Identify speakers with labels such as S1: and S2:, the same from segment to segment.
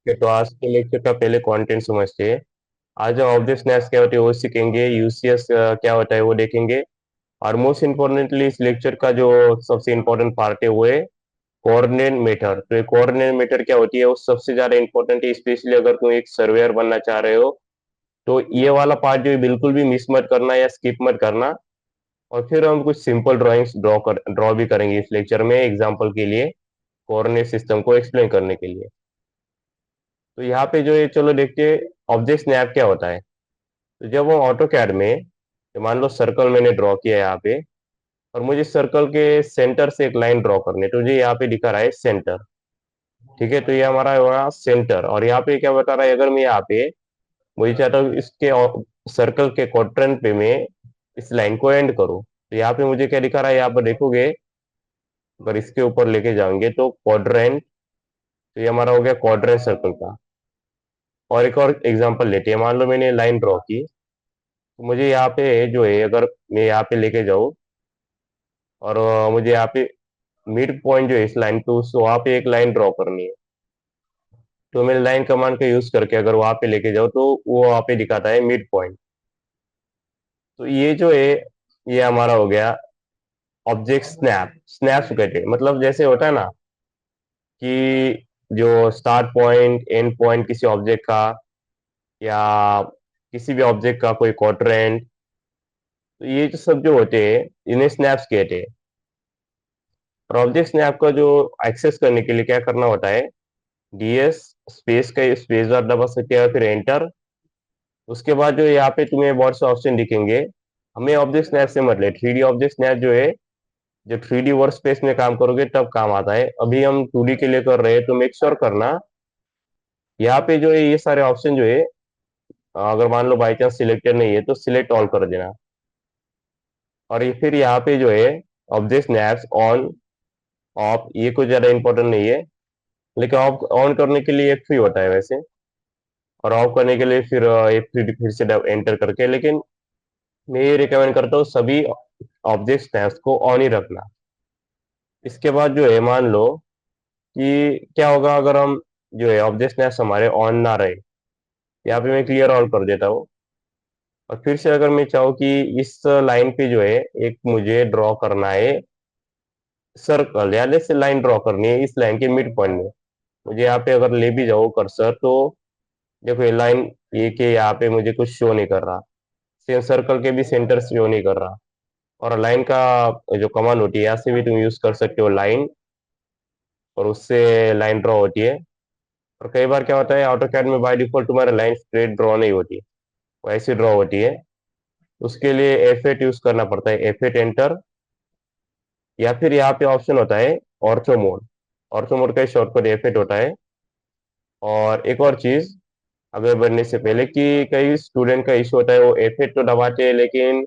S1: तो आज के लेक्चर का पहले कंटेंट समझते हैं। आज हम ऑब्जेक्ट स्नैप्स क्या होते हैं वो सीखेंगे, यूसीएस क्या होता है वो देखेंगे। और मोस्ट इम्पोर्टेंटली इस लेक्चर का जो सबसे इम्पोर्टेंट पार्ट है वो है कोऑर्डिनेट मेथड। तो ये कोऑर्डिनेट मेथड क्या होती है वो सबसे ज्यादा इंपॉर्टेंट है, स्पेशली अगर तुम एक सर्वेयर बनना चाह रहे हो। तो ये वाला पार्ट जो है बिल्कुल भी मिस मत करना या स्किप मत करना। और फिर हम कुछ सिंपल ड्राइंग्स ड्रॉ भी करेंगे इस लेक्चर में एग्जाम्पल के लिए, कोऑर्डिनेट सिस्टम को एक्सप्लेन करने के लिए। तो यहाँ पे जो है चलो देखते हैं ऑब्जेक्ट स्नैप क्या होता है। तो जब वो ऑटो कैड में, तो मान लो सर्कल मैंने ड्रॉ किया है यहाँ पे, और मुझे सर्कल के सेंटर से एक लाइन ड्रॉ करनी है, तो मुझे यहाँ पे दिखा रहा है सेंटर। ठीक है, तो ये हमारा हुआ सेंटर। और यहाँ पे क्या बता रहा है, अगर मैं यहाँ पे मुझे चाहता हूँ इसके सर्कल के क्वाड्रेंट पे मैं इस लाइन को एंड करूँ, तो यहाँ पे मुझे क्या दिखा रहा है, यहाँ पर देखोगे अगर इसके ऊपर लेके जाएंगे तो क्वाड्रेंट। तो ये हमारा हो गया क्वाड्रेंट सर्कल का। और एक और एग्जांपल लेते हैं, मान लो मैंने लाइन ड्रॉ की, तो मुझे यहाँ पे जो है अगर मैं यहाँ पे लेके जाऊँ और मुझे यहाँ पे मिड पॉइंट जो है इस लाइन पे उस वहां पे एक लाइन ड्रॉ करनी है, तो मैंने लाइन कमांड का यूज करके अगर वहां पे लेके जाओ तो वो वहां पे दिखाता है मिड पॉइंट। तो ये जो है ये हमारा हो गया ऑब्जेक्ट स्नैप। स्नैप कहते हैं, मतलब जैसे होता है ना कि जो स्टार्ट पॉइंट एंड पॉइंट किसी ऑब्जेक्ट का, या किसी भी ऑब्जेक्ट का कोई क्वाड्रेंट, तो ये जो सब जो होते हैं इन्हें स्नैप्स कहते हैं। और ऑब्जेक्ट स्नैप का जो एक्सेस करने के लिए क्या करना होता है, डीएस स्पेस का स्पेस बार दबा सकते हैं, फिर एंटर। उसके बाद जो यहाँ पे तुम्हें बहुत से ऑप्शन दिखेंगे। हमें ऑब्जेक्ट स्नैप से मतलब थ्री डी ऑब्जेक्ट स्नैप जो है, जब थ्री डी वर्क स्पेस में काम करोगे तब काम आता है। अभी हम टू डी के लिए कर रहे हैं, तो मेक श्योर करना यहाँ पे जो है ये सारे ऑप्शन जो है, अगर मान लो बाई चांस सिलेक्टेड नहीं है तो सिलेक्ट ऑल कर देना। और ये फिर यहाँ पे जो है ऑब्जेक्ट स्नैप्स ऑन ऑफ, ये कुछ ज्यादा इंपॉर्टेंट नहीं है, लेकिन ऑफ ऑन करने के लिए एक फ्री होता है वैसे, और ऑफ करने के लिए फिर एक फ्री फिर से एंटर करके। लेकिन मैं ये रिकमेंड करता हूँ सभी ऑब्जेक्ट स्नैप्स को ऑन ही रखना। इसके बाद जो है मान लो कि क्या होगा अगर हम जो है ऑब्जेक्ट स्नैप्स हमारे ऑन ना रहे, यहाँ पे मैं क्लियर ऑल कर देता हूँ। और फिर से अगर मैं चाहूँ कि इस लाइन पे जो है एक मुझे ड्रॉ करना है सर्कल, या से लाइन ड्रॉ करनी है इस लाइन के मिड पॉइंट में, मुझे यहाँ पे अगर ले भी जाओ कर्सर, तो देखो ये लाइन, ये के यहाँ पे मुझे कुछ शो नहीं कर रहा। सेम सर्कल के भी सेंटर शो नहीं कर रहा। और लाइन का जो कमांड होती है यहाँ से भी तुम यूज कर सकते हो लाइन, और उससे लाइन ड्रॉ होती है। और कई बार क्या होता है ऑटो कैड में बाय डिफॉल्ट तुम्हारी लाइन स्ट्रेट ड्रॉ नहीं होती, वो ऐसी ड्रॉ होती है। उसके लिए F8 यूज करना पड़ता है, F8 एंटर। या फिर यहाँ पे ऑप्शन होता है ऑर्थो मोड। ऑर्थो मोड का शॉर्टकट F8 होता है। और एक और चीज, अगर बनने से पहले कि कई स्टूडेंट का इशू होता है, वो F8 तो दबाते हैं लेकिन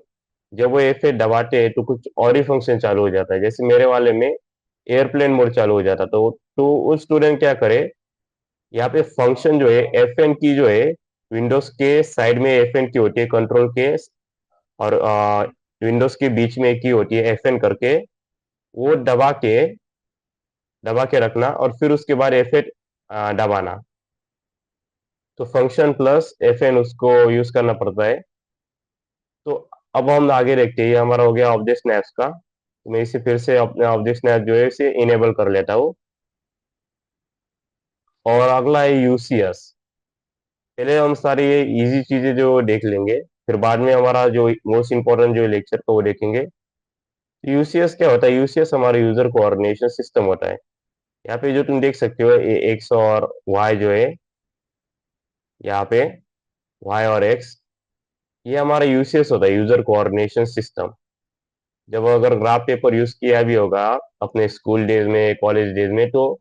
S1: जब वो F8 दबाते हैं तो कुछ और ही फंक्शन चालू हो जाता है। जैसे मेरे वाले में एयरप्लेन मोड चालू हो जाता, तो उस स्टूडेंट क्या करे, यहाँ पे फंक्शन जो है FN की जो है, विंडोज के साइड में FN की होती है कंट्रोल के, और विंडोज के बीच में एक की होती है FN करके, वो दबा के रखना और फिर उसके बाद F8 दबाना। तो फंक्शन प्लस FN उसको यूज करना पड़ता है। तो अब हम आगे देखते हैं, ये हमारा हो गया ऑब्जेक्ट स्नैप्स का। तो मैं इसे फिर से अपने ऑब्जेक्ट स्नैप जो है इसे इनेबल कर लेता हूँ। और अगला है यूसीएस। पहले हम सारी ये इजी चीजें जो देख लेंगे, फिर बाद में हमारा जो मोस्ट इंपॉर्टेंट जो लेक्चर का वो देखेंगे। यूसीएस क्या होता है, यूसीएस हमारा यूजर कोऑर्डिनेशन सिस्टम होता है। यहाँ पे जो तुम देख सकते हो एक्स और वाई जो है यहाँ पे, वाई और एक्स, ये हमारा यूसीएस होता है, यूजर कोऑर्डिनेशन सिस्टम। जब अगर ग्राफ पेपर यूज किया भी होगा अपने स्कूल डेज में, कॉलेज डेज में, तो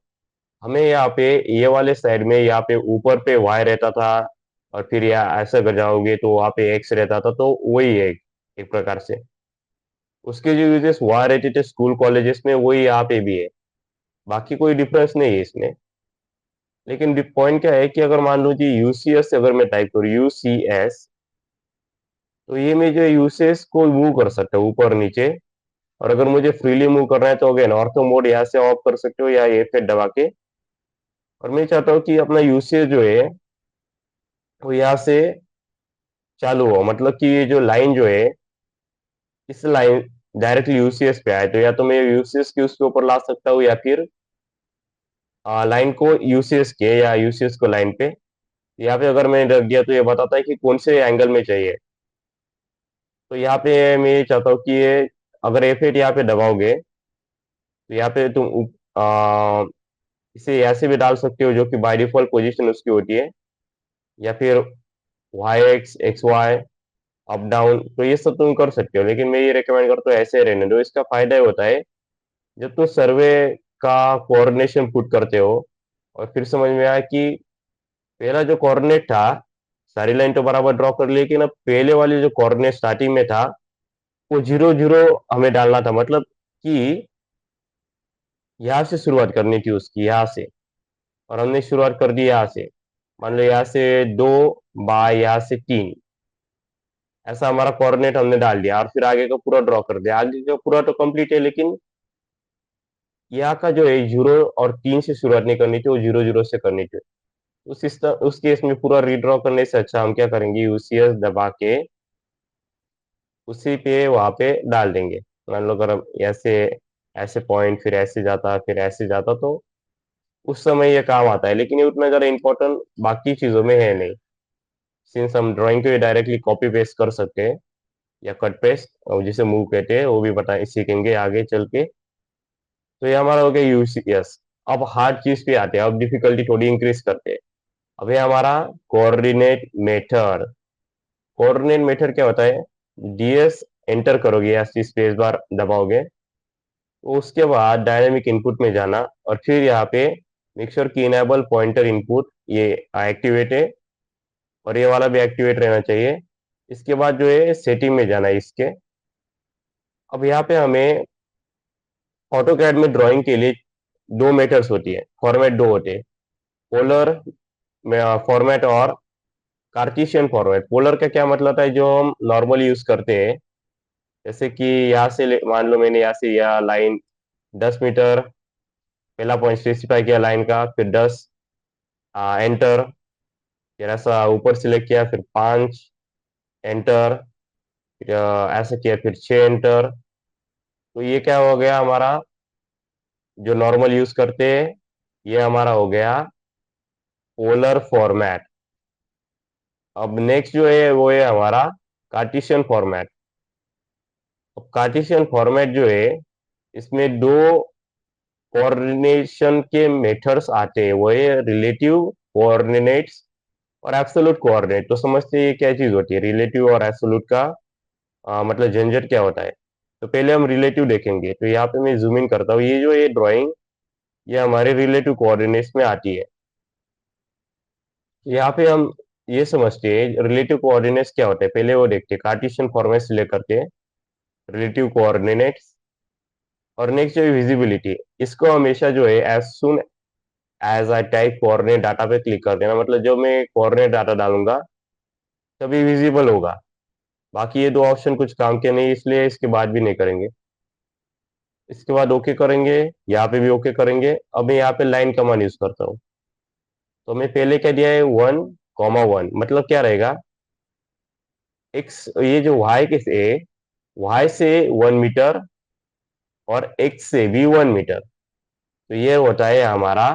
S1: हमें यहाँ पे ये वाले साइड में यहाँ पे ऊपर पे वाई रहता था, और फिर यहाँ ऐसा कर जाओगे तो वहाँ पे एक्स रहता था। तो वही है एक प्रकार से, उसके जो यूजेस वहाँ रहते थे स्कूल कॉलेजेस में वही यहाँ पे भी है। बाकी कोई डिफरेंस नहीं है इसमें। लेकिन पॉइंट क्या है कि अगर मान लो जी यूसीएस अगर मैं टाइप करूँ यूसीएस, तो ये मैं जो यूसेस को मूव कर सकता हूँ ऊपर नीचे। और अगर मुझे फ्रीली मूव करना है तो अगेन ऑर्थो मोड यहाँ से ऑफ कर सकते हो, या ये फिर दबा के और मैं चाहता हूँ कि अपना यूसेज जो है वो यहाँ से चालू हो, मतलब कि ये जो लाइन जो है इस लाइन डायरेक्टली यूसीएस पे आए, तो या तो मैं यूसीएस की उसके ऊपर ला सकता हूँ या फिर लाइन को यूसीएस के या यूसीएस को लाइन पे। यहाँ पे अगर मैंने रख दिया तो ये बताता है कि कौन से एंगल में चाहिए। तो यहाँ पे मैं ये चाहता हूँ कि ये अगर F8 यहाँ पे दबाओगे तो यहाँ पे तुम इसे ऐसे भी डाल सकते हो जो कि बाय डिफॉल्ट पोजीशन उसकी होती है, या फिर Y X X Y up down, तो ये सब तुम कर सकते हो, लेकिन मैं ये रिकमेंड करता हूँ ऐसे रहने दो। इसका फायदा ये होता है जब तुम सर्वे का कोऑर्डिनेशन पुट करते हो और फिर समझ में आया कि पहला जो कोऑर्डिनेट था, सारी लाइन तो बराबर ड्रॉ कर ली, लेकिन अब पहले वाली जो कोऑर्डिनेट स्टार्टिंग में था वो 0 0 हमें डालना था, मतलब कि यहाँ से शुरुआत करनी थी उसकी, यहाँ से। और हमने शुरुआत कर दी यहाँ से, मान लो यहाँ से 2 बाय यहाँ से 3, ऐसा हमारा कोऑर्डिनेट हमने डाल दिया और फिर आगे का पूरा ड्रॉ कर दिया। आगे का पूरा तो कंप्लीट है, लेकिन यहाँ का जो है 0 और 3 से शुरुआत नहीं करनी थी, वो 0 0 से करनी थी। उस केस में पूरा रीड्रॉ करने से अच्छा हम क्या करेंगे, यूसीएस दबा के उसी पे वहां पे डाल देंगे। मान लो अगर हम ऐसे ऐसे पॉइंट फिर ऐसे जाता फिर ऐसे जाता तो उस समय ये काम आता है, लेकिन ये उतना ज्यादा इंपॉर्टेंट बाकी चीजों में है नहीं। सिंस हम ड्राइंग को ये डायरेक्टली कॉपी पेस्ट कर सकते हैं या कट पेस्ट, और जिसे मूव कहते हैं वो भी बता सीखेंगे आगे चल के। तो ये हमारा हो गया यूसीएस। अब हार्ड चीज पे आते हैं, अब डिफिकल्टी थोड़ी इंक्रीज करते हैं। अब ये हमारा कोऑर्डिनेट मेथड। कोऑर्डिनेट मेथड क्या होता है, डीएस एंटर करोगे या स्पेस बार दबाओगे तो उसके बाद डायनेमिक इनपुट में जाना और फिर यहाँ पे मेक श्योर की इनेबल पॉइंटर इनपुट ये एक्टिवेट है, और ये वाला भी एक्टिवेट रहना चाहिए। इसके बाद जो है सेटिंग में जाना है इसके। अब यहाँ पे हमें ऑटो कैड में ड्राइंग के लिए दो मेथड्स होती है, फॉर्मेट दो होते हैं, पोलर फॉर्मेट और कार्टेशियन फॉर्मेट। पोलर का क्या मतलब है, जो हम नॉर्मली यूज करते हैं, जैसे कि यहाँ से मान लो मैंने यहाँ से यह लाइन 10 मीटर, पहला पॉइंट स्पेसिफाई किया लाइन का, फिर 10 एंटर, फिर ऐसा ऊपर सिलेक्ट किया, फिर 5 एंटर, फिर ऐसा किया, फिर 6 एंटर। तो ये क्या हो गया हमारा जो नॉर्मल यूज करते हैं, ये हमारा हो गया पोलर फॉर्मेट। अब नेक्स्ट जो है वो है हमारा कार्टेशियन फॉर्मेट। अब कार्टेशियन फॉर्मेट जो है इसमें दो कोऑर्डिनेशन के मेथड्स आते हैं, वो है रिलेटिव कोऑर्डिनेट्स और एब्सोल्यूट कोऑर्डिनेट। तो समझते हैं ये क्या चीज होती है रिलेटिव और एब्सोल्यूट का, मतलब झंझट क्या होता है। तो पहले हम रिलेटिव देखेंगे, तो यहाँ पे मैं जूम इन करता हूँ, ये जो ये ड्राइंग ये हमारे रिलेटिव कोऑर्डिनेट्स में आती है। यहाँ पे हम ये समझते हैं रिलेटिव कोऑर्डिनेट्स क्या होते हैं, पहले वो देखते हैं कार्टेशियन फॉर्मेट से लेकर के रिलेटिव कोऑर्डिनेट्स। और नेक्स्ट जो है विजिबिलिटी, इसको हमेशा जो है as soon as I type coordinate data पे क्लिक कर देना, मतलब जब मैं कोऑर्डिनेट डाटा डालूंगा तभी विजिबल होगा। बाकी ये दो ऑप्शन कुछ काम के नहीं, इसलिए इसके बाद भी नहीं करेंगे। इसके बाद ओके करेंगे, यहाँ पे भी ओके करेंगे। अब मैं यहाँ पे लाइन कमांड यूज करता हूँ, तो मैं पहले क्या दिया है 1 1, मतलब क्या रहेगा, एक्स ये जो वाई के से वाई से 1 मीटर और एक्स से भी 1 मीटर, तो ये होता है हमारा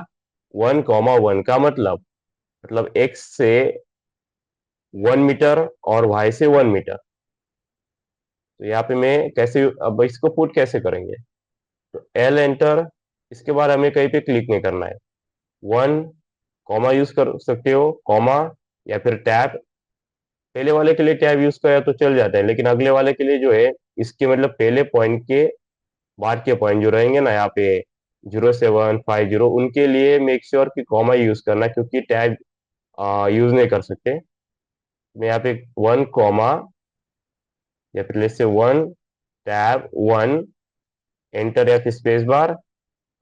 S1: 1 1 का मतलब एक्स से 1 मीटर और वाई से 1 मीटर। तो यहाँ पे मैं कैसे अब इसको पुट कैसे करेंगे, तो एल एंटर, इसके बाद हमें कहीं पे क्लिक नहीं करना है। 1 कॉमा यूज कर सकते हो, कॉमा या फिर टैब। पहले वाले के लिए टैब यूज करा तो चल जाता है, लेकिन अगले वाले के लिए जो है इसके मतलब पहले पॉइंट के बाद के पॉइंट जो रहेंगे ना यहाँ पे 0750, उनके लिए मेक श्योर कि कॉमा यूज करना, क्योंकि टैब यूज नहीं कर सकते। मैं यहाँ पे 1 कॉमा या फिर लेट्स से 1 टैब 1 एंटर या फिर स्पेस बार।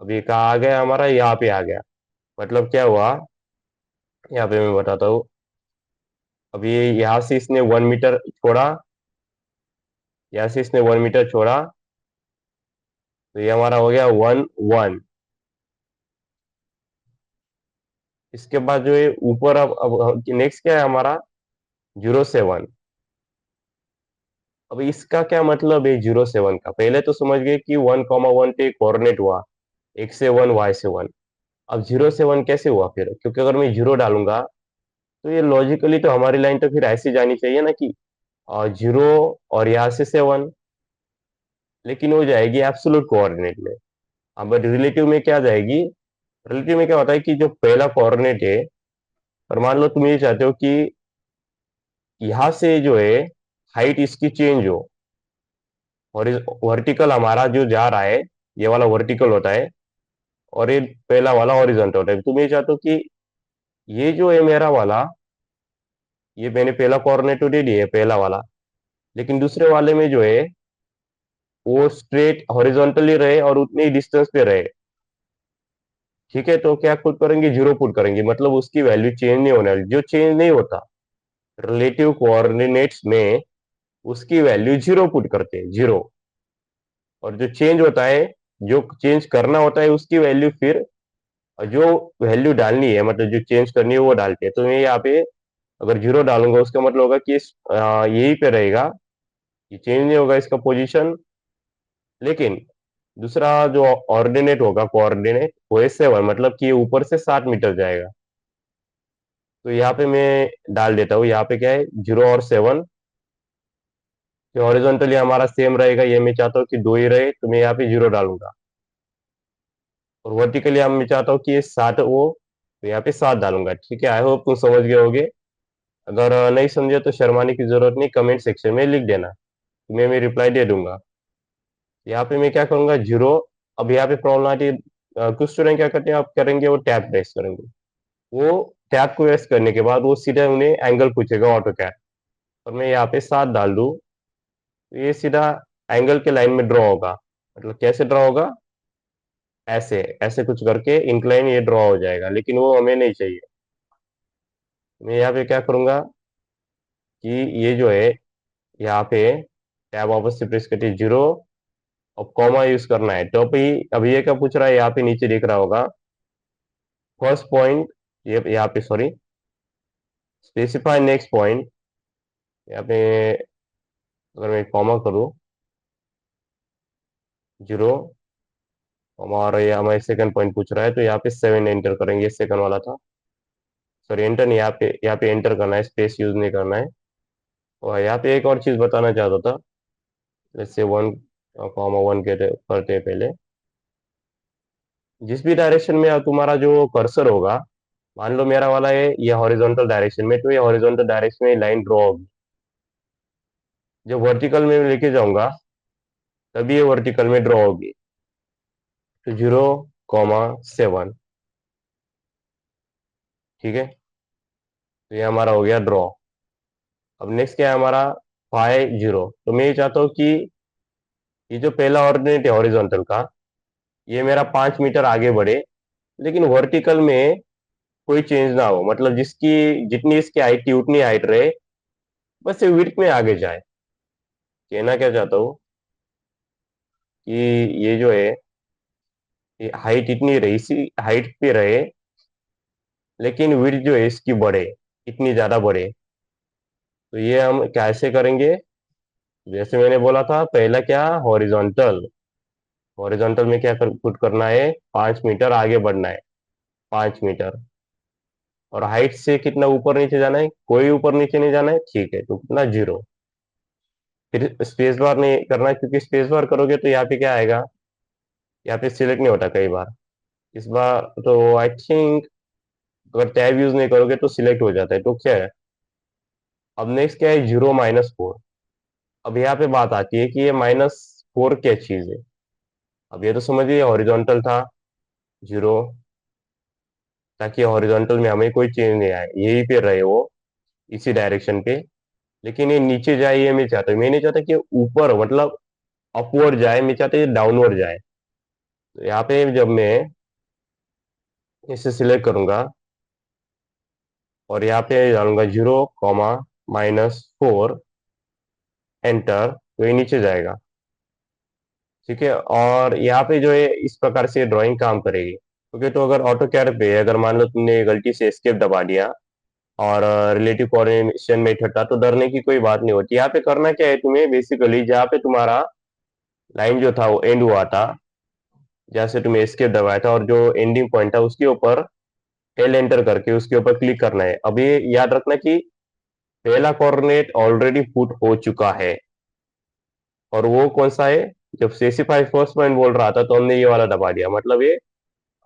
S1: अब ये कहाँ आ गया हमारा, यहाँ पे आ गया। मतलब क्या हुआ, यहाँ पे मैं बताता हूँ। अब ये यहाँ से इसने 1 मीटर छोड़ा, यहाँ से इसने 1 मीटर छोड़ा, तो ये हमारा हो गया 1 1। इसके बाद जो है ऊपर, अब नेक्स्ट क्या है हमारा, 07। अब इसका क्या मतलब है 07 का? पहले तो समझ गए कि 1,1 पे कोऑर्डिनेट हुआ, X से 1 Y से 1। अब 07 कैसे हुआ फिर? क्योंकि अगर मैं जीरो डालूंगा तो ये लॉजिकली तो हमारी लाइन तो फिर ऐसी जानी चाहिए ना कि जीरो और यहाँ से 7, लेकिन वो जाएगी एब्सोल्यूट कोऑर्डिनेट में। अब रिलेटिव में क्या जाएगी? रिलेटिव में क्या होता है कि जो पहला कोऑर्डिनेट है, और मान लो तुम ये चाहते हो कि यहाँ से जो है हाइट इसकी चेंज हो, और वर्टिकल हमारा जो जा रहा है, ये वाला वर्टिकल होता है, और ये पहला वाला हॉरिजॉन्टल होता है। तुम ये चाहते हो कि ये जो है मेरा वाला, ये मैंने पहला कोऑर्डिनेट तो दे दिया है पहला वाला, लेकिन दूसरे वाले में जो है वो स्ट्रेट हॉरिजॉन्टली रहे और उतने ही डिस्टेंस पे रहे। ठीक है, तो क्या पुट करेंगे? जीरो पुट करेंगे, मतलब उसकी वैल्यू चेंज नहीं होने वाली। जो चेंज नहीं होता रिलेटिव कोऑर्डिनेट्स में, उसकी वैल्यू जीरो पुट करते हैं, जीरो। और जो चेंज होता है, जो चेंज करना होता है, उसकी वैल्यू फिर जो वैल्यू डालनी है, मतलब जो चेंज करनी है वो डालते हैं। तो मैं यहाँ पे अगर जीरो डालूंगा, उसका मतलब होगा कि यही पे रहेगा, ये चेंज नहीं होगा इसका पोजीशन। लेकिन दूसरा जो ऑर्डिनेट होगा, कोऑर्डिनेट, वो है 7, मतलब कि ये ऊपर से 60 मीटर जाएगा। तो यहाँ पे मैं डाल देता हूँ, यहाँ पे क्या है, 0 और 7। तो हॉरिजॉन्टली हमारा सेम रहेगा, ये मैं चाहता हूँ कि दो ही रहे, तो मैं यहाँ पे जीरो डालूंगा। और वर्टिकली हम मैं चाहता हूँ कि ये 60 हो, तो यहाँ पे 7 डालूंगा। ठीक है, आई होप तुम समझ गए होगे। अगर नहीं समझे तो शर्माने की जरूरत नहीं, कमेंट सेक्शन में लिख देना, तुम्हें मैं रिप्लाई दे दूंगा। यहाँ पे मैं क्या करूंगा, जीरो। अब यहाँ पे प्रॉब्लम आती है, कुछ स्टूडेंट क्या करते हैं, आप करेंगे वो टैब प्रेस करेंगे, वो टैब को प्रेस करने के बाद वो सीधा उन्हें एंगल पूछेगा ऑटो कैड, और मैं यहाँ पे 7 डाल दूँ, तो ये सीधा एंगल के लाइन में ड्रॉ होगा। मतलब कैसे ड्रॉ होगा? ऐसे ऐसे कुछ करके इंक्लाइन ये ड्रॉ हो जाएगा, लेकिन वो हमें नहीं चाहिए। मैं यहाँ पे क्या करूंगा कि ये जो है, यहाँ पे टैब वापस से प्रेस करके जीरो, और कॉमा यूज करना है। तो अभी ये क्या पूछ रहा है, यहाँ पे नीचे दिख रहा होगा फर्स्ट पॉइंट, ये यहाँ पे सॉरी, स्पेसिफाई नेक्स्ट पॉइंट। यहाँ पे अगर मैं कॉमा करूँ, जीरो, हमारा ये हमारे सेकंड पॉइंट पूछ रहा है, तो यहाँ पे 7 एंटर करेंगे, सेकंड वाला था। सॉरी, एंटर नहीं, यहाँ पे एंटर करना है, स्पेस यूज नहीं करना है। और यहाँ पे एक और चीज बताना चाहता था, जैसे 1,1 करते हैं पहले। जिस भी डायरेक्शन में तुम्हारा जो कर्सर होगा, मान लो मेरा वाला है ये हॉरिजॉन्टल डायरेक्शन में, तो ये हॉरिजॉन्टल डायरेक्शन में लाइन ड्रॉ होगी। जब वर्टिकल में लेके जाऊंगा, तभी ये वर्टिकल में ड्रॉ होगी। तो 0,7। ठीक है, तो ये हमारा हो गया ड्रॉ। अब नेक्स्ट क्या है हमारा, 5, 0। तो मैं ये चाहता हूँ कि ये जो पहला ऑर्डिनेट है हॉरिजॉन्टल का, ये मेरा 5 मीटर आगे बढ़े, लेकिन वर्टिकल में कोई चेंज ना हो, मतलब जिसकी जितनी इसकी हाइट थी उतनी हाइट रहे, बस ये विड्थ में आगे जाए। कहना क्या चाहता हूँ कि ये जो है, ये हाइट इतनी रही, इसी हाइट पे रहे, लेकिन विड्थ जो है इसकी बढ़े, इतनी ज्यादा बढ़े। तो ये हम कैसे करेंगे? जैसे मैंने बोला था, पहला क्या, हॉरिजॉन्टल। हॉरिजॉन्टल में क्या पुट करना है, 5 मीटर आगे बढ़ना है, 5 मीटर। और हाइट से कितना ऊपर नीचे जाना है? कोई ऊपर नीचे नहीं जाना है। ठीक है, तो कितना, जीरो। फिर स्पेस बार नहीं करना है, क्योंकि स्पेस बार करोगे तो यहाँ पे क्या आएगा, यहाँ पे सिलेक्ट नहीं होता कई बार। इस बार तो आई थिंक अगर टैब यूज नहीं करोगे तो सिलेक्ट हो जाता है, तो क्या है। अब नेक्स्ट क्या है, 0, -4। अब यहाँ पे बात आती है कि ये -4 क्या चीज है। अब ये तो समझिए हॉरिजॉन्टल था, जीरो, ताकि हॉरिजॉन्टल में हमें कोई चेंज नहीं आए, यही पे रहे वो, इसी डायरेक्शन पे। लेकिन ये नीचे जाए, ये मैं चाहता हूँ, मैं नहीं चाहता कि ऊपर, मतलब अपवर्ड जाए, मैं चाहता हूँ ये डाउनवर्ड जाए। तो यहाँ पे जब मैं इसे सिलेक्ट करूंगा और यहाँ पे डालूंगा 0, -4, एंटर, तो ये नीचे जाएगा। ठीक है, और यहाँ पे जो है इस प्रकार से ड्राइंग काम करेगी। ओके, तो अगर ऑटो कैड पे अगर मान लो तुमने गलती से एस्केप दबा दिया और रिलेटिव कोऑर्डिनेशन में छटा, तो डरने की कोई बात नहीं होती। यहाँ पे करना क्या है तुम्हें, बेसिकली जहाँ पे तुम्हारा लाइन जो था वो एंड हुआ था, जहाँ से तुमने एस्केप दबाया था और जो एंडिंग पॉइंट था उसके ऊपर एल एंटर करके उसके ऊपर क्लिक करना है। अब ये याद रखना कि पहला कोऑर्डिनेट ऑलरेडी पुट हो चुका है, और वो कौन सा है, जब स्पेसिफाई फर्स्ट पॉइंट बोल रहा था तो हमने ये वाला दबा दिया, मतलब ये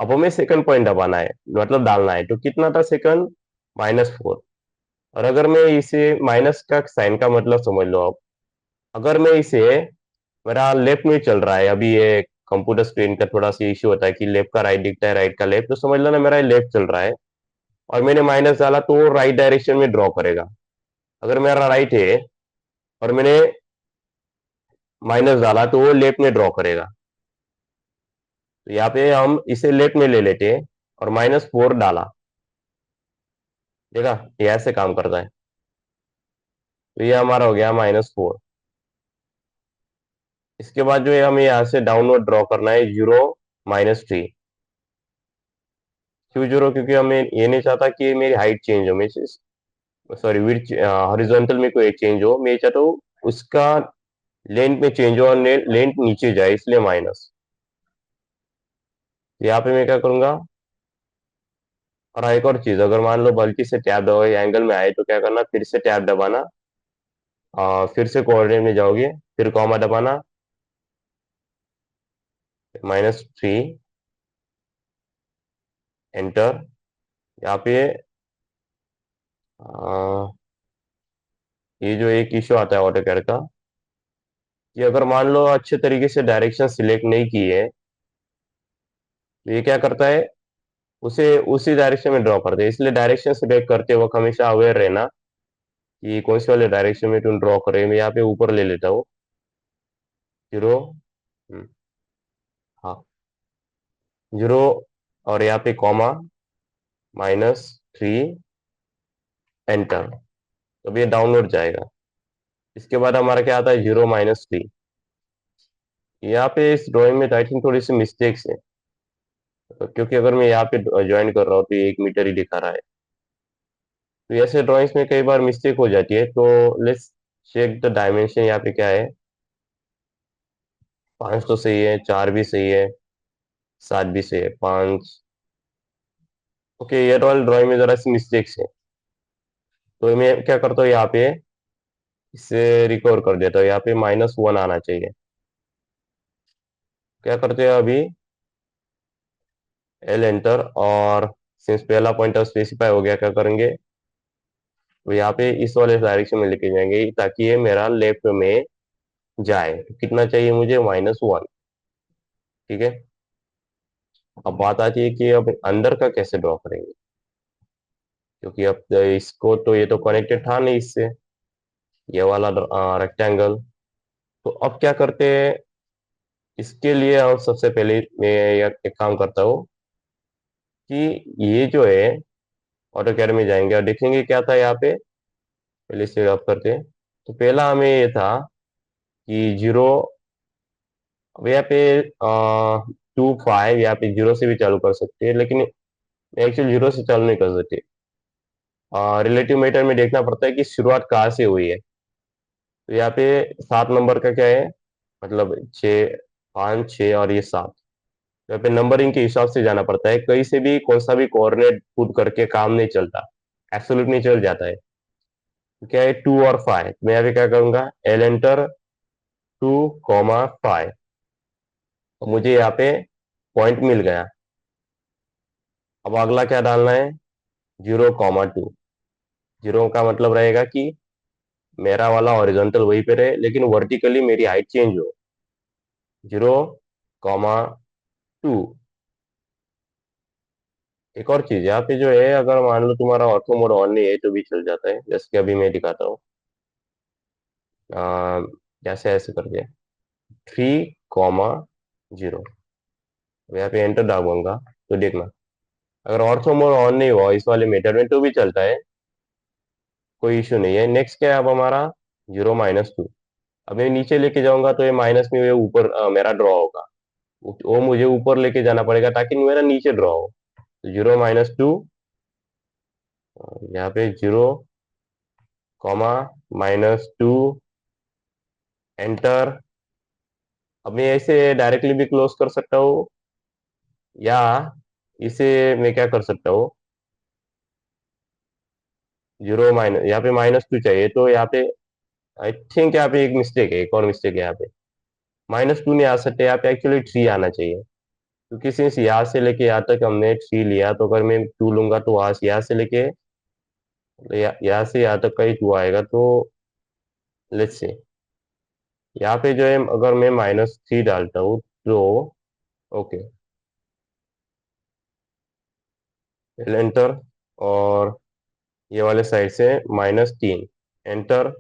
S1: अब हमें सेकंड पॉइंट दबाना है, मतलब डालना है। तो कितना था सेकंड, -4। और अगर मैं इसे माइनस का साइन का मतलब समझ लो आप, अगर मैं इसे, मेरा लेफ्ट में चल रहा है अभी, ये कंप्यूटर स्क्रीन का थोड़ा सा इश्यू होता है कि लेफ्ट का राइट दिखता है, राइट का लेफ्ट, तो समझ लो ना मेरा लेफ्ट चल रहा है और मैंने माइनस डाला तो वो राइट डायरेक्शन में ड्रॉ करेगा। अगर मेरा राइट है और मैंने माइनस डाला तो वो लेफ्ट में ड्रॉ करेगा। तो यहाँ पे हम इसे लेफ्ट में ले लेते हैं और -4 डाला, देखा ये ऐसे काम करता है। तो ये हमारा हो गया -4। इसके बाद जो है हमें यहाँ से डाउनवर्ड ड्रॉ करना है 0 -3। क्यों 0, क्योंकि हमें ये नहीं चाहता कि मेरी हाइट चेंज हो, मैं, सॉरी विड्थ, हॉरिजॉन्टल में कोई चेंज हो, मैं चाहता हूँ उसका लेंथ में चेंज हो और लेंथ नीचे जाए, इसलिए माइनस। यहाँ पे मैं क्या करूंगा, और एक और चीज, अगर मान लो गलती से टैब दबाओ एंगल में आए तो क्या करना, फिर से टैब दबाना, फिर से कोऑर्डिनेट में जाओगे, फिर कॉमा दबाना, -3, एंटर। यहाँ पे आ, ये जो एक इशू आता है ऑटो कैड का, कि अगर मान लो अच्छे तरीके से डायरेक्शन सिलेक्ट नहीं की है, तो ये क्या करता है, उसे उसी डायरेक्शन में ड्रॉ करते हैं। इसलिए डायरेक्शन सिलेक्ट करते वक्त हमेशा अवेयर रहना कि कौन से वाले डायरेक्शन में तुम ड्रॉ कर रहे हो। मैं यहाँ पे ऊपर ले लेता हूँ 0, हाँ 0, और यहाँ पे कॉमा, -3, एंटर। तो अब ये डाउनलोड जाएगा। इसके बाद हमारा क्या आता है, 0 -3। यहाँ पे इस ड्राइंग में आई थिंक थोड़ी सी मिस्टेक्स है, क्योंकि अगर मैं यहाँ पे ज्वाइन कर रहा हूँ तो ये 1 मीटर ही दिखा रहा है। तो ऐसे ड्राइंग्स में कई बार मिस्टेक हो जाती है, तो लेट्स चेक द डायमेंशन। यहाँ पे क्या है, 5 तो सही है, 4 भी सही है, 7 भी सही है, 5। ओके, ये वाली ड्राइंग में जरा सी मिस्टेक्स है, तो मैं क्या करता हूँ, यहाँ पे इसे रिकवर कर देता हूँ। यहाँ पे -1 आना चाहिए। क्या करते हैं अभी, एल एंटर, और सिंस पहला पॉइंटर स्पेसिफाई हो गया, क्या करेंगे, तो यहाँ पे इस वाले डायरेक्शन में लेके जाएंगे ताकि ये मेरा लेफ्ट में जाए। तो कितना चाहिए मुझे, -1। ठीक है, अब बात आती है कि अब अंदर का कैसे ड्रॉ करेंगे, क्योंकि अब इसको तो, ये तो कनेक्टेड था नहीं इससे, ये वाला रेक्टेंगल। तो अब क्या करते हैं, इसके लिए हम सबसे पहले मैं एक काम करता हूँ कि ये जो है, ऑटो कैड में जाएंगे और देखेंगे क्या था यहाँ पे। पहले से आप करते हैं, तो पहला हमें ये था कि 0, अब यहाँ पे 2 5, यहाँ पे 0 से भी चालू कर सकते हैं, लेकिन एक्चुअली 0 से चालू नहीं कर सकते। रिलेटिव मीटर में देखना पड़ता है कि शुरुआत कहाँ से हुई है। तो यहाँ पे 7 नंबर का क्या है, मतलब 6, 5, 6 और ये 7, यहाँ पे नंबरिंग के हिसाब से जाना पड़ता है। कहीं से भी कौन सा भी कोऑर्डिनेट पुट करके काम नहीं चलता, एब्सोल्यूट नहीं चल जाता है। तो क्या है, 2 और 5, मैं यहाँ पे क्या करूंगा, एल एंटर, 2, 5। तो मुझे यहाँ पे पॉइंट मिल गया। अब अगला क्या डालना है, 0, 2। 0 का मतलब रहेगा कि मेरा वाला हॉरिजॉन्टल वहीं पे रहे, लेकिन वर्टिकली मेरी हाइट चेंज हो। 0, 2। एक और चीज यहाँ पे जो है, अगर मान लो तुम्हारा ऑटो मोड ऑन नहीं है तो भी चल जाता है, जैसे कि अभी मैं दिखाता हूँ। जैसे ऐसे कर दिया, 3, 0। यहाँ पे एंटर दाबूंगा तो देखना, अगर ऑर्थो मोड ऑन नहीं हुआ इस वाले मेथड में तो भी चलता है, कोई इशू नहीं है। नेक्स्ट क्या है अब हमारा, 0, -2। अब मैं नीचे लेके जाऊंगा तो ये माइनस में ये ऊपर मेरा ड्रॉ होगा। वो मुझे ऊपर लेके जाना पड़ेगा ताकि मेरा नीचे ड्रॉ हो। 0 - 2, यहाँ पे 0, -2, एंटर। अब मैं ऐसे डायरेक्टली भी क्लोज कर सकता हूँ, या इसे मैं क्या कर सकता हूँ, 0 यहाँ पे -2 चाहिए, तो यहाँ पे आई थिंक यहाँ पे एक मिस्टेक है, एक और मिस्टेक है यहाँ पे। -2 नहीं आ सकते, यहाँ पे एक्चुअली 3 आना चाहिए, क्योंकि सिंस यहाँ से लेके यहाँ तक हमने 3 लिया, तो अगर मैं 2 लूंगा तो वहां से यहाँ से लेके यहाँ से यहाँ तक का ही 2 आएगा। तो लेट्स से यहाँ पे जो है, अगर मैं -3 डालता हूँ तो ओके, एंटर। और ये वाले साइड से -3, एंटर।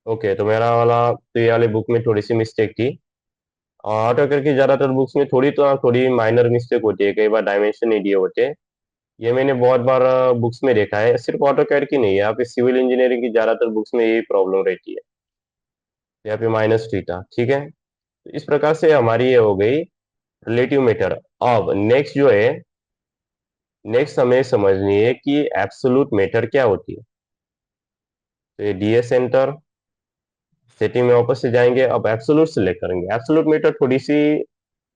S1: ओके, तो मेरा वाला, तो ये वाले बुक में थोड़ी सी मिस्टेक थी। ऑटो कैड की ज्यादातर बुक्स में थोड़ी माइनर मिस्टेक होती है, कई बार डायमेंशन नहीं दिए होते। ये मैंने बहुत बार बुक्स में देखा है, सिर्फ ऑटो कैड की नहीं है, यहाँ पे सिविल इंजीनियरिंग की ज्यादातर बुक्स में यही प्रॉब्लम रहती है। यहाँ पे -3 था, ठीक है। तो इस प्रकार से हमारी ये हो गई रिलेटिव मीटर। अब नेक्स्ट जो है, नेक्स्ट हमें समझनी है कि एब्सोल्यूट मीटर क्या होती है। तो ये डीएस सेंटर, सेटिंग में वापस से जाएंगे, अब एब्सोल्यूट सेलेक्ट करेंगे। एब्सोल्यूट मीटर थोड़ी सी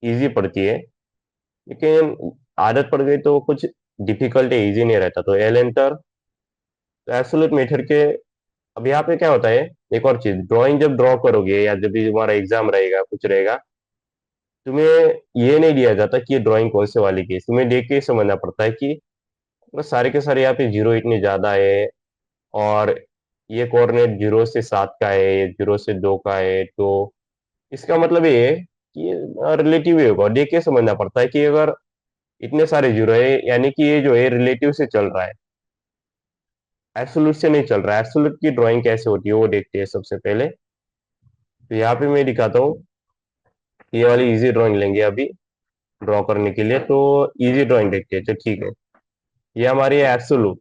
S1: इजी पड़ती है, लेकिन आदत पड़ गई तो कुछ डिफिकल्ट है, इजी नहीं रहता। तो एल एंटर। तो एब्सोल्यूट मीटर के, अब यहाँ पे क्या होता है, एक और चीज, ड्राइंग जब ड्रॉ करोगे या जब भी तुम्हारा एग्जाम रहेगा, कुछ रहेगा, तुम्हें ये नहीं दिया जाता कि ये ड्राइंग कौन से वाली की है। तुम्हें देख के ही समझना पड़ता है कि बस सारे के सारे यहाँ पे जीरो इतने ज्यादा है, और ये कोऑर्डिनेट 0 से 7 का है, ये 0 से 2 का है, तो इसका मतलब ये है कि ये रिलेटिव ही होगा। देख के समझना पड़ता है कि अगर इतने सारे जीरो है, यानी कि ये जो है रिलेटिव से चल रहा है, एब्सोल्यूट से नहीं चल रहा है। एब्सोल्यूट की ड्राइंग कैसे होती है वो देखते हैं सबसे पहले। तो यहाँ पे मैं दिखाता हूँ, ये वाली इजी ड्राइंग लेंगे अभी ड्रॉ करने के लिए। तो इजी ड्राइंग देखते हैं, तो ठीक है, ये हमारी है एब्सोल्यूट।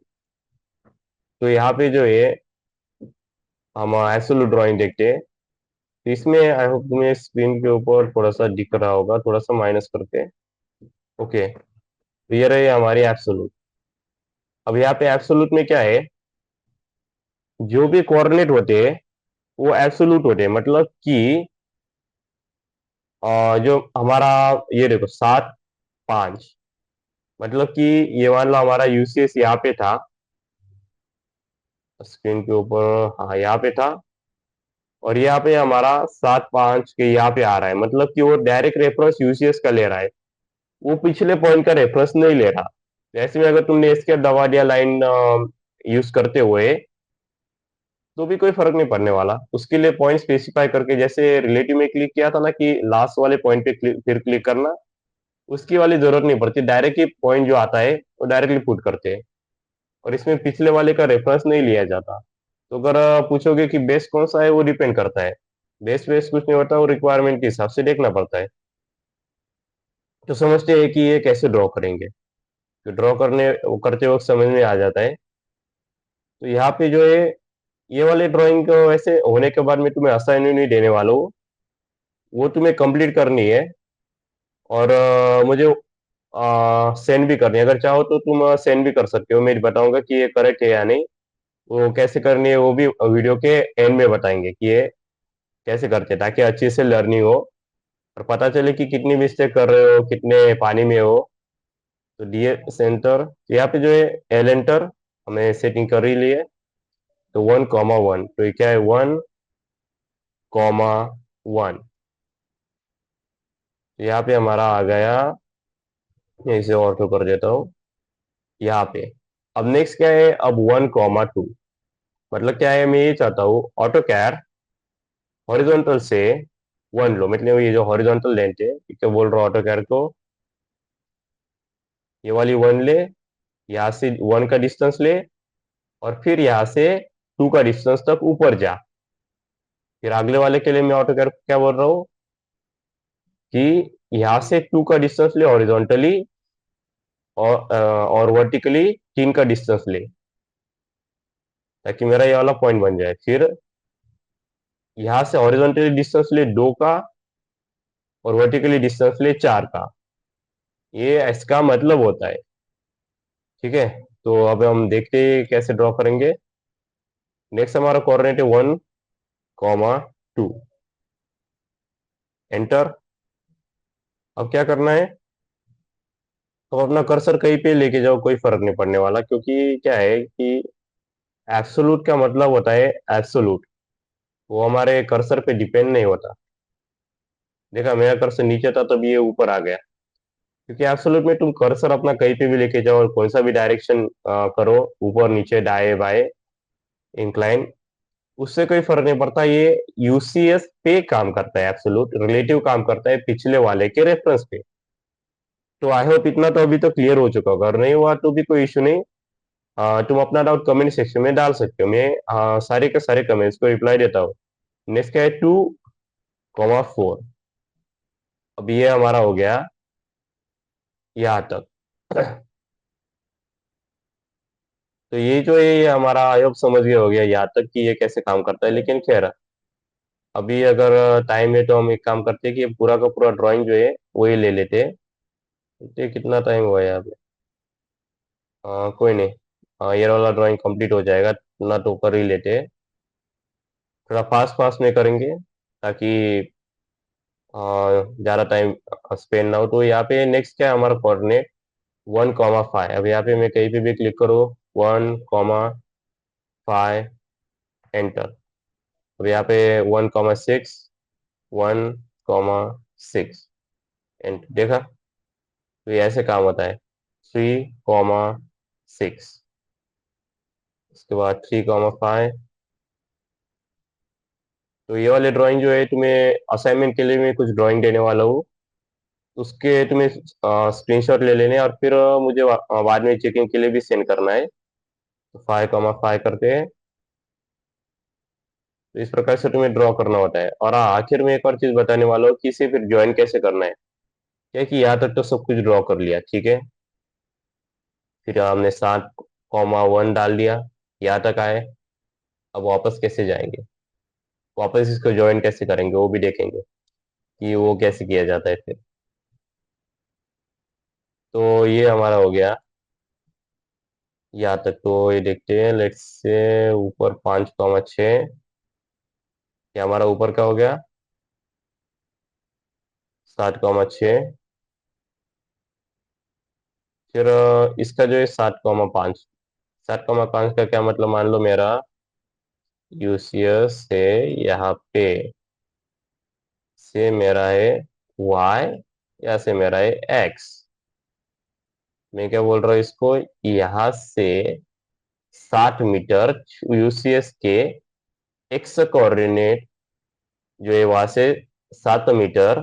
S1: तो यहाँ पे जो है हम एब्सोल्यूट ड्राइंग देखते हैं। तो इसमें आई होप तुम्हें स्क्रीन के ऊपर थोड़ा सा दिख रहा होगा, थोड़ा सा माइनस करके। ओके, तो ये रही हमारी एब्सोल्यूट। अब यहाँ पे एब्सोल्यूट में क्या है, जो भी कोऑर्डिनेट होते हैं वो एब्सोल्यूट होते हैं, मतलब कि जो हमारा, ये देखो 7, 5, मतलब कि ये मान लो हमारा यूसीएस यहाँ पे था, स्क्रीन के ऊपर, हाँ यहाँ पे था, और यहाँ पे हमारा 7, 5 के यहाँ पे आ रहा है, मतलब कि वो डायरेक्ट रेफरेंस यूसीएस का ले रहा है, वो पिछले पॉइंट का रेफरेंस नहीं ले रहा। जैसे में अगर तुमने इसके दबा दिया लाइन यूज करते हुए, तो भी कोई फर्क नहीं पड़ने वाला। उसके लिए पॉइंट स्पेसिफाई करके, जैसे रिलेटिव में क्लिक किया था ना कि लास्ट वाले पॉइंट पे फिर क्लिक करना, उसकी वाली जरूरत नहीं पड़ती, डायरेक्ट ही पॉइंट जो आता है वो डायरेक्टली पुट करते हैं, और इसमें पिछले वाले का रेफरेंस नहीं लिया जाता। तो अगर पूछोगे कि बेस्ट कौन सा है, वो डिपेंड करता है। बेस्ट बेस्ट कुछ नहीं होता, वो रिक्वायरमेंट के हिसाब से देखना पड़ता है। तो समझते हैं कि ये कैसे ड्रॉ करेंगे, तो ड्रॉ करते वक्त समझ में आ जाता है। तो यहाँ पे जो है, ये वाले ड्राइंग को वैसे होने के बाद में तुम्हें असाइनमेंट नहीं देने वाला हूँ, वो तुम्हें कंप्लीट करनी है, और मुझे सेंड भी करनी है। अगर चाहो तो तुम सेंड भी कर सकते हो, मैं बताऊंगा कि ये करेक्ट है या नहीं। वो कैसे करनी है वो भी वीडियो के एंड में बताएंगे कि ये कैसे करते हैं, ताकि अच्छे से लर्निंग हो और पता चले कि कितनी मिस्टेक कर रहे हो, कितने पानी में हो। तो डीए सेंटर यहाँ पे जो है, एल एंटर, हमें सेटिंग कर ही ली है। तो 1, 1, तो ये क्या है, 1, 1। यहाँ पे हमारा आ गया, मैं इसे ऑटो कर देता हूँ यहाँ पे। अब नेक्स्ट क्या है, अब 1, 2, मतलब क्या है, मैं ये चाहता हूँ ऑटो कैर हॉरिजॉन्टल से 1 लो, मतलब ये जो हॉरिजॉन्टल लेंथ है, ठीक है, बोल रहा हूँ ऑटो कैर को, ये वाली 1 ले, यहाँ से 1 का डिस्टेंस ले, और फिर यहाँ से 2 का डिस्टेंस तक ऊपर जा। फिर अगले वाले के लिए मैं ऑटो कैर क्या बोल रहा हूँ कि यहाँ से 2 का डिस्टेंस ले हॉरिजॉन्टली, और वर्टिकली 3 का डिस्टेंस ले, ताकि मेरा ये वाला पॉइंट बन जाए। फिर यहाँ से हॉरिजॉन्टली डिस्टेंस ले 2 का, और वर्टिकली डिस्टेंस ले 4 का। ये इसका मतलब होता है। ठीक है, तो अब हम देखते हैं कैसे ड्रॉ करेंगे। नेक्स्ट हमारा कोऑर्डिनेट है 1, 2। एंटर। अब क्या करना है, तो अपना कर्सर कहीं पे लेके जाओ, कोई फर्क नहीं पड़ने वाला, क्योंकि क्या है कि एब्सोल्यूट का मतलब होता है एब्सोल्यूट, वो हमारे कर्सर पे डिपेंड नहीं होता। देखा, मेरा कर्सर नीचे था तब ये ऊपर आ गया, क्योंकि एब्सोल्यूट में तुम कर्सर अपना कहीं पे भी लेके जाओ और कौन सा भी डायरेक्शन करो, ऊपर नीचे दाएं बाएं इंक्लाइन, उससे कोई फर्क नहीं पड़ता। ये यूसीएस पे काम करता है, एब्सोल्यूट रिलेटिव काम करता है पिछले वाले के रेफरेंस पे। तो आई होप इतना तो अभी तो क्लियर हो चुका होगा, अगर नहीं हुआ तो भी कोई इशू नहीं। तुम अपना डाउट कमेंट सेक्शन में डाल सकते हो, मैं सारे के सारे कमेंट्स को रिप्लाई देता हूँ। नेक्स्ट क्या है, 2, 4। अब ये हमारा हो गया यहाँ तक। तो ये जो है ये हमारा आई होप समझ गए हो गया यहाँ तक कि ये कैसे काम करता है। लेकिन खैर, अभी अगर टाइम है तो हम एक काम करते हैं कि पूरा का पूरा ड्राइंग जो है वो ही ले लेते हैं। ये कितना टाइम हुआ है यहाँ पे, कोई नहीं, ये वाला ड्राइंग कंप्लीट हो जाएगा, ना तो कर ही लेते हैं। थोड़ा फास्ट फास्ट में करेंगे ताकि ज़्यादा टाइम स्पेंड ना हो। तो यहाँ पे नेक्स्ट क्या है हमारा कोऑर्डिनेट, 1, 5। अब यहाँ पे मैं कहीं पे भी क्लिक करूँ, 1, 5, एंटर। अब यहाँ पे 1, 6, 1, 6, एंटर। देखा, तो ये ऐसे काम होता है, 3, 6। उसके बाद 3, 5। तो ये वाले ड्राइंग जो है तुम्हें असाइनमेंट के लिए मैं कुछ ड्राइंग देने वाला हूँ, उसके तुम्हें स्क्रीनशॉट ले लेने हैं और फिर मुझे बाद में चेकिंग के लिए भी सेंड करना है। तो 5, 5 करते हैं। तो इस प्रकार से तुम्हें ड्रॉ करना होता है। और हाँ, आखिर में एक और चीज बताने वाला हूँ कि इसे फिर ज्वाइन कैसे करना है। क्या कि यहाँ तक तो सब कुछ ड्रॉ कर लिया, ठीक है, फिर हमने 7, 1 डाल दिया, यहाँ तक आए। अब वापस कैसे जाएंगे, वापस इसको ज्वाइन कैसे करेंगे वो भी देखेंगे कि वो कैसे किया जाता है फिर। तो ये हमारा हो गया यहाँ तक। तो ये देखते हैं, लेट्स से ऊपर 5, 6, ये हमारा ऊपर का हो गया, 7, 6। फिर इसका जो है 7, 5। 7, 5 का क्या मतलब, मान लो मेरा यूसीएस से यहाँ पे से मेरा है वाई, या से मेरा है एक्स। मैं क्या बोल रहा हूँ इसको, यहाँ से 60 मीटर यूसीएस के एक्स कोऑर्डिनेट जो है वहां से 7 मीटर,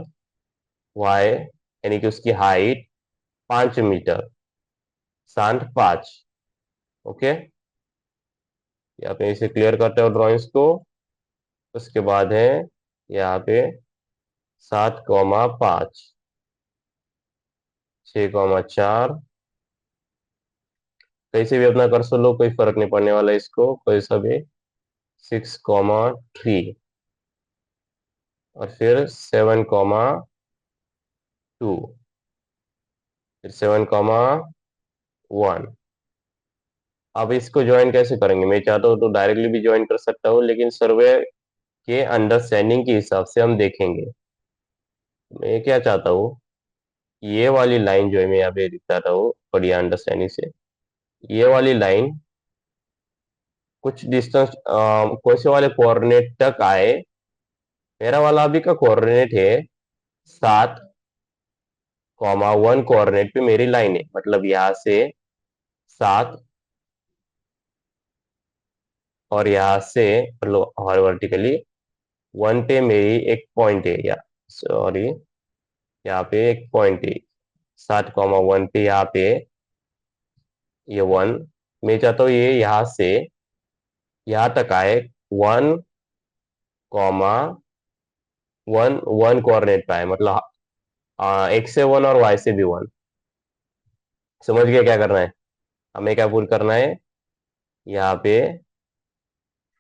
S1: वाई यानी कि उसकी हाइट 5 मीटर, 7, 5। ओके, यहाँ पे इसे क्लियर करते हो ड्रॉइंग्स को। उसके बाद है यहाँ पे 7, 5, 6, 4। कैसे भी अपना कर लो, कोई फर्क नहीं पड़ने वाला इसको, कोई सा भी। 6, 3। और फिर 7, 2। फिर 7, 1। अब इसको ज्वाइन कैसे करेंगे, मैं चाहता हूँ तो डायरेक्टली भी ज्वाइन कर सकता हूँ, लेकिन सर्वे के अंडरस्टैंडिंग के हिसाब से हम देखेंगे। मैं क्या चाहता हूँ, ये वाली लाइन जो है मैं यहाँ पे दिखाता हूँ बढ़िया अंडरस्टैंडिंग से। ये वाली लाइन कुछ डिस्टेंस कौन से वाले कोऑर्डिनेट तक आए। मेरा वाला अभी का कोऑर्डिनेट है 7, 1 कोऑर्डिनेट पे मेरी लाइन है, मतलब यहाँ से 7, और यहाँ से मतलब वर्टिकली 1 पे मेरी एक पॉइंट है, या सॉरी, यहाँ पे एक पॉइंट है। 7, 1 पे यहाँ पे ये 1, मैं चाहता हूँ ये यहाँ से यहाँ तक आए। 1, 1, 1 कोऑर्डिनेट पे आए, मतलब एक्स से 1 और वाई से भी 1। समझ गया क्या करना है, हमें क्या पुट करना है यहाँ पे,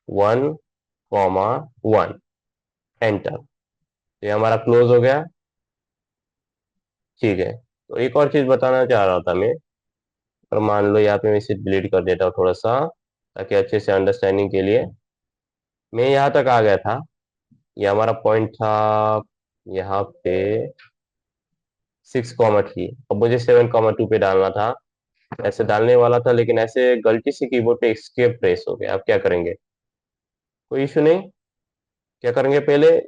S1: 1, 1। एंटर। तो ये हमारा क्लोज हो गया। ठीक है, तो एक और चीज बताना चाह रहा था मैं। पर मान लो यहाँ पे मैं इसे डिलीट कर देता हूँ थोड़ा सा, ताकि अच्छे से अंडरस्टैंडिंग के लिए। मैं यहाँ तक आ गया था, ये हमारा पॉइंट था यहाँ पे 6, 3। अब मुझे 7, 2 पे डालना था, ऐसे डालने वाला था, लेकिन ऐसे गलती से कीबोर्ड पे एस्केप प्रेस हो गया। अब क्या करेंगे? कोई इशू नहीं। क्या करेंगे पहले,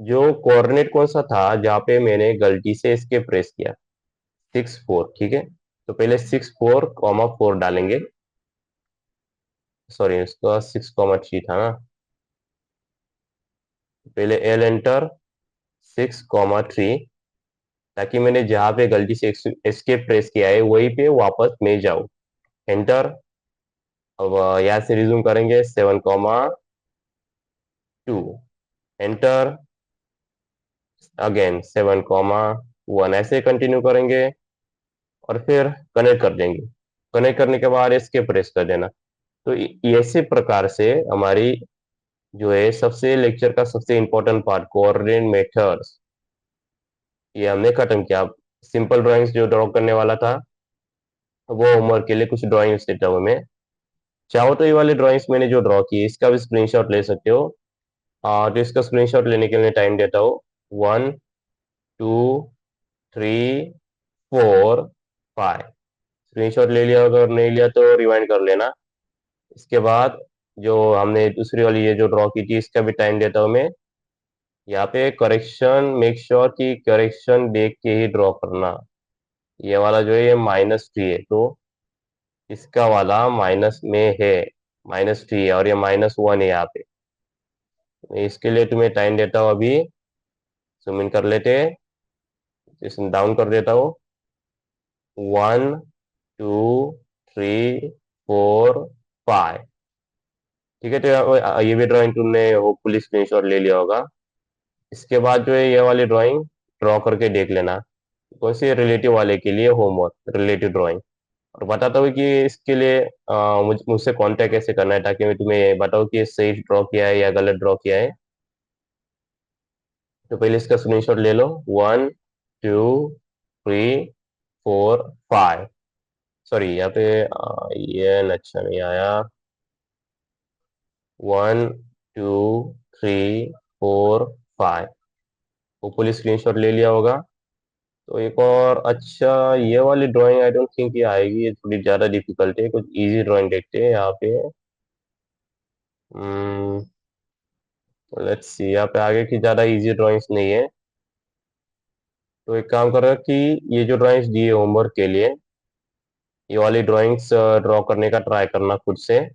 S1: जो कोऑर्डिनेट कौन सा था जहाँ पे मैंने गलती से एस्केप प्रेस किया, 6, 4, ठीक है। तो पहले 6, 4, 4 डालेंगे। सॉरी, इसका 6, 3 था ना। पहले एल एंटर, 6, 3, ताकि मैंने जहाँ पे गलती से एस्केप प्रेस किया है वहीं पे वापस मैं जाऊँ। एंटर। अब यहाँ से रिज्यूम करेंगे, 7, 2। एंटर। अगेन 7, 1, ऐसे कंटिन्यू करेंगे और फिर कनेक्ट कर देंगे। कनेक्ट करने के बाद एस्केप प्रेस कर देना। तो ऐसे प्रकार से हमारी जो है सबसे लेक्चर का सबसे इंपॉर्टेंट पार्ट, कोऑर्डिनेट मेथड्स, ये हमने खत्म किया। सिंपल ड्राइंग्स जो ड्रॉ करने वाला था, वो होमवर्क के लिए कुछ ड्राइंग्स देता हूँ मैं। चाहो तो ये वाले ड्राइंग्स मैंने जो ड्रॉ की इसका भी स्क्रीनशॉट ले सकते हो। तो इसका स्क्रीनशॉट लेने के लिए टाइम देता हूँ। 1, 2, 3, 4, 5। स्क्रीनशॉट ले लिया, अगर नहीं लिया तो रिवाइंड कर लेना। इसके बाद जो हमने दूसरी वाली ये जो ड्रॉ की थी, इसका भी टाइम देता हूँ मैं। यहाँ पे करेक्शन, मेक श्योर कि करेक्शन देख के ही ड्रॉ करना। ये वाला जो है ये -3 है, तो इसका वाला माइनस में है, -3 है, और ये -1 है यहाँ पे। इसके लिए तुम्हें टाइम देता हूँ अभी। जूम इन कर लेते हैं, इसे डाउन कर देता हूँ। 1, 2, 3, 4, 5। ठीक है, तो ये भी ड्राइंग तुमने होपफुली स्क्रीनशॉट ले लिया होगा। इसके बाद जो है ये वाली ड्राइंग ड्रॉ करके देख लेना, कौन सी रिलेटिव वाले के लिए होमवर्क, रिलेटिव ड्राइंग। और बताता हूँ कि इसके लिए मुझसे कांटेक्ट कैसे करना है, ताकि मैं तुम्हें बताऊँ कि सही ड्रॉ किया है या गलत ड्रॉ किया है। तो पहले इसका स्क्रीनशॉट ले लो। 1, 2, 3, 4, 5। सॉरी, यहाँ पे ये अच्छा नहीं आया। 1, 2, 3, 4, 5। वो पुलिस स्क्रीनशॉट ले लिया होगा। तो एक और अच्छा, ये वाली ड्राइंग आई डोंट थिंक ये आएगी, ये थोड़ी ज्यादा डिफिकल्ट है। कुछ इजी ड्राइंग देखते हैं यहाँ पे। लेट्स सी, यहाँ पे आगे की ज्यादा इजी ड्राइंग्स नहीं है। तो एक काम करो कि ये जो ड्राइंग्स दिए होमवर्क के लिए, ये वाली ड्राइंग्स ड्रॉ करने का ट्राई करना खुद से।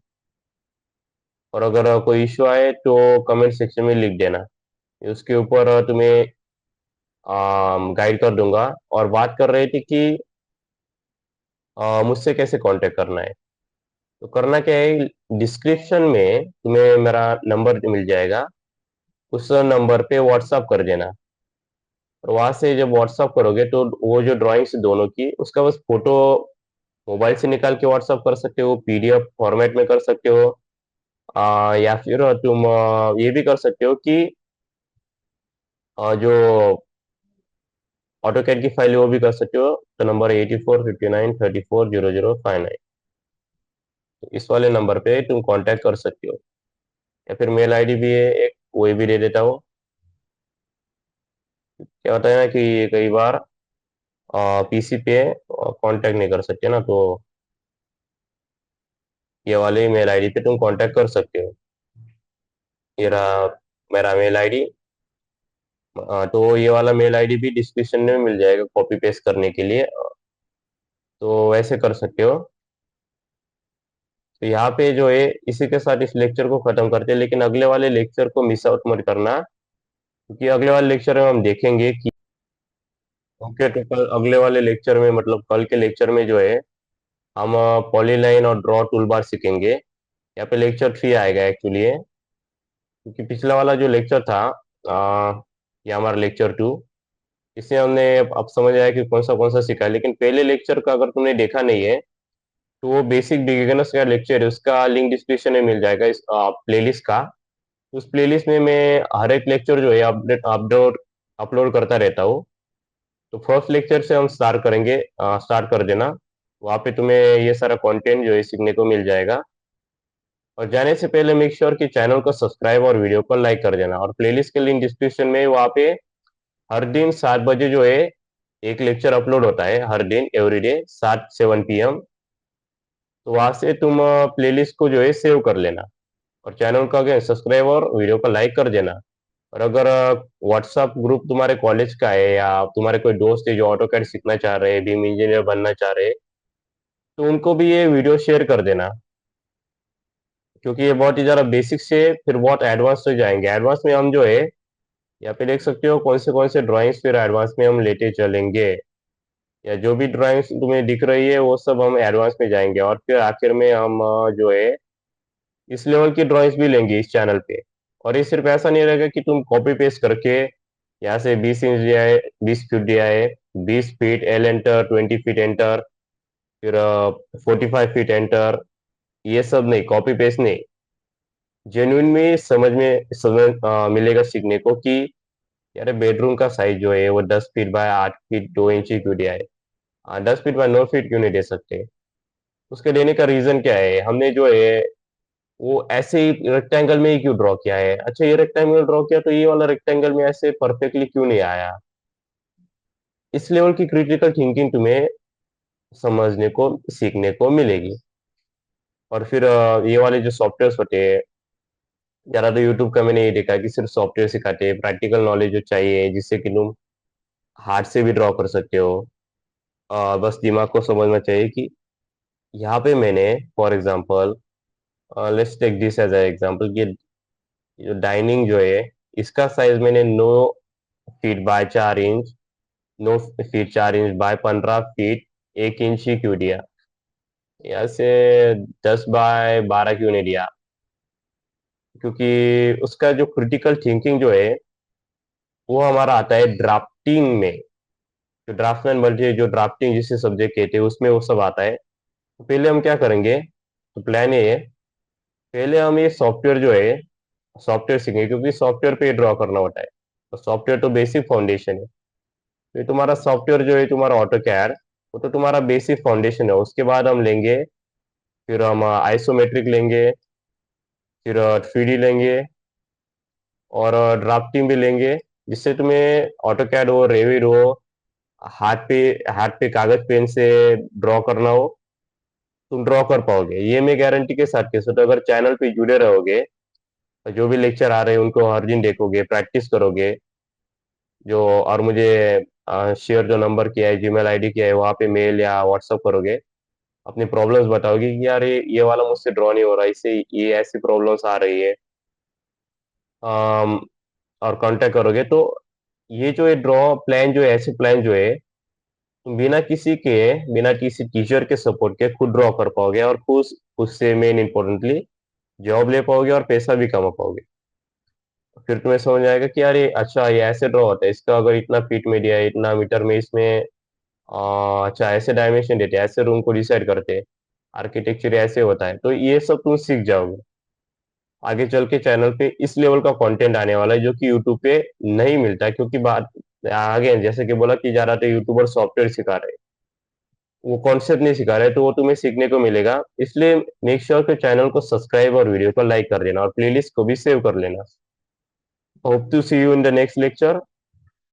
S1: और अगर कोई इश्यू आए तो कमेंट सेक्शन में लिख देना, उसके ऊपर तुम्हें गाइड कर दूंगा। और बात कर रहे थे कि मुझसे कैसे कांटेक्ट करना है। तो करना क्या है, डिस्क्रिप्शन में तुम्हें मेरा नंबर मिल जाएगा, उस नंबर पे व्हाट्सअप कर देना। और वहां से जब व्हाट्सअप करोगे तो वो जो ड्राइंग्स दोनों की, उसका बस फोटो मोबाइल से निकाल के व्हाट्सअप कर सकते हो, पीडीएफ फॉर्मेट में कर सकते हो। या फिर तुम ये भी कर सकते हो कि जो ऑटो कैड की फाइल है वो भी कर सकते हो। तो नंबर 8459340059, तो इस वाले नंबर पे तुम कांटेक्ट कर सकते हो। या फिर मेल आईडी भी है एक, वही भी दे देता हूँ। क्या होता है ना कि कई बार पीसी पे कांटेक्ट नहीं कर सकते ना, तो ये वाले मेल आईडी पे तुम कांटेक्ट कर सकते हो। मेरा मेरा मेल आईडी, तो ये वाला मेल आईडी भी डिस्क्रिप्शन में मिल जाएगा कॉपी पेस्ट करने के लिए, तो वैसे कर सकते हो। तो यहाँ पे जो है इसी के साथ इस लेक्चर को खत्म करते हैं, लेकिन अगले वाले लेक्चर को मिस आउट मत करना, क्योंकि अगले वाले लेक्चर में हम देखेंगे कि ओके, तो कल अगले वाले लेक्चर में, मतलब कल के लेक्चर में जो है हम पॉलीलाइन और ड्रॉ टूलबार सीखेंगे। यहाँ पे लेक्चर 3 आएगा एक्चुअली, क्योंकि पिछला वाला जो लेक्चर था, ये हमारा लेक्चर 2, इससे हमने अब समझ आया कि कौन सा सीखा है। लेकिन पहले लेक्चर का अगर तुमने देखा नहीं है, तो वो बेसिक बिगिनर्स का लेक्चर है, उसका लिंक डिस्क्रिप्शन में मिल जाएगा, इस प्लेलिस्ट का। उस प्लेलिस्ट में मैं हर एक लेक्चर जो है अपडेट अपलोड अपलोड करता रहता हूँ। तो फर्स्ट लेक्चर से हम स्टार्ट कर देना। वहाँ पे तुम्हें ये सारा कंटेंट जो है सीखने को मिल जाएगा। और जाने से पहले मेक श्योर कि चैनल को सब्सक्राइब और वीडियो को लाइक कर देना, और प्लेलिस्ट के लिंक डिस्क्रिप्शन में। वहाँ पे हर दिन 7 बजे जो है एक लेक्चर अपलोड होता है, हर दिन एवरीडे 7-7 PM। तो वहां से तुम प्लेलिस्ट को जो है सेव कर लेना, और चैनल को अगेन सब्सक्राइब और वीडियो को लाइक कर देना। और अगर व्हाट्सअप ग्रुप तुम्हारे कॉलेज का है, या तुम्हारे कोई दोस्त है जो ऑटो कैड सीखना चाह रहे हैं, बीम इंजीनियर बनना चाह रहे हैं, तो उनको भी ये वीडियो शेयर कर देना। क्योंकि ये बहुत ही ज़्यादा बेसिक से फिर बहुत एडवांस हो जाएंगे। एडवांस में हम जो है यहाँ पे देख सकते हो कौन से ड्राइंग्स फिर एडवांस में हम लेते चलेंगे, या जो भी ड्राइंग्स तुम्हें दिख रही है वो सब हम एडवांस में जाएंगे, और फिर आखिर में हम जो है इस लेवल की ड्राइंग्स भी लेंगे इस चैनल पे। और ये सिर्फ ऐसा नहीं रहेगा कि तुम कॉपी पेस्ट करके यहाँ से 20 इंच दिया है, 20 फीट दिया है, 20 feet L enter, 20 feet enter, फिर 45 फीट एंटर, ये सब नहीं, कॉपी पेस्ट नहीं। जेन्युइन में समझ मिलेगा सीखने को कि यार बेडरूम का साइज जो है वो 10 फीट बाय 8 फीट 2 इंच ही क्यों दिया है, 10 फीट बाय 9 फीट क्यों नहीं दे सकते। उसके देने का रीजन क्या है, हमने जो है वो ऐसे ही रेक्टेंगल में ही क्यों ड्रॉ किया है। अच्छा, ये रेक्टेंगल ड्रॉ किया तो ये वाला रेक्टेंगल में ऐसे परफेक्टली क्यों नहीं आया। इस लेवल की क्रिटिकल थिंकिंग तुम्हें समझने को सीखने को मिलेगी। और फिर ये वाले जो सॉफ्टवेयर होते हैं, ज्यादा तो यूट्यूब का मैंने ये देखा है कि सिर्फ सॉफ्टवेयर सिखाते हैं, प्रैक्टिकल नॉलेज जो चाहिए जिससे कि तुम हाथ से भी ड्रॉ कर सकते हो। बस दिमाग को समझना चाहिए कि यहाँ पे मैंने for example, let's take this as a example, कि जो डाइनिंग जो है इसका साइज मैंने 9 feet by 4 inch, 9 feet 4 inch by 15 feet 1 inch ही क्यों दिया, यहाँ से 10 बाय 12 क्यों नहीं दिया। क्योंकि उसका जो क्रिटिकल थिंकिंग जो है वो हमारा आता है ड्राफ्टिंग में। जो ड्राफ्टमैन बनती है, जो ड्राफ्टिंग जिसे सब्जेक्ट कहते हैं, उसमें वो सब आता है। तो पहले हम क्या करेंगे, तो प्लान ये है, पहले हम ये सॉफ्टवेयर जो है सॉफ्टवेयर सीखेंगे, क्योंकि सॉफ्टवेयर पे ड्रॉ करना होता है। तो सॉफ्टवेयर तो बेसिक फाउंडेशन है। तो ये तुम्हारा सॉफ्टवेयर जो है तुम्हारा ऑटो कैड, वो तो तुम्हारा बेसिक फाउंडेशन है। उसके बाद हम लेंगे, फिर हम आइसोमेट्रिक लेंगे, फिर 3D लेंगे, और ड्राफ्टिंग भी लेंगे, जिससे तुम्हें ऑटो कैड हो, रेविड हो, हाथ पे हाथ पे कागज पेन से ड्रॉ करना हो, तुम ड्रॉ कर पाओगे। ये मैं गारंटी के साथ कह सकता हूँ। अगर चैनल पे जुड़े रहोगे, और जो भी लेक्चर आ रहे हैं उनको हर दिन देखोगे, प्रैक्टिस करोगे, जो और मुझे शेयर जो नंबर किया है, जीमेल आईडी किया है, वहाँ पे मेल या व्हाट्सअप करोगे, अपनी प्रॉब्लम्स बताओगे कि यार ये वाला मुझसे ड्रॉ नहीं हो रहा, इससे ये ऐसी प्रॉब्लम्स आ रही है, अम, और कांटेक्ट करोगे, तो ये जो है ड्रॉ प्लान जो है, ऐसे प्लान जो है तुम बिना किसी टीचर के सपोर्ट के खुद ड्रॉ कर पाओगे, और खुद उससे मेन इम्पोर्टेंटली जॉब ले पाओगे और पैसा भी कमा पाओगे। फिर तुम्हें समझ आएगा कि यार ये अच्छा, ये ऐसे ड्रॉ होता है, इसका अगर इतना फीट में दिया है, इतना मीटर में इसमें अच्छा ऐसे डायमेंशन देते हैं, ऐसे रूम को डिसाइड करते हैं, आर्किटेक्चर ऐसे होता है। तो ये सब तुम सीख जाओगे। आगे चल के चैनल पे इस लेवल का कंटेंट आने वाला है जो कि यूट्यूब पे नहीं मिलता है। क्योंकि बात आगे जैसे कि बोला कि ज्यादातर यूट्यूबर सॉफ्टवेयर सिखा रहे हैं, वो कॉन्सेप्ट नहीं सिखा रहे, तो वो तुम्हें सीखने को मिलेगा। इसलिए मेक श्योर कि चैनल को सब्सक्राइब और वीडियो को लाइक कर देना, और प्लेलिस्ट को भी सेव कर लेना। Hope to see you in the next lecture.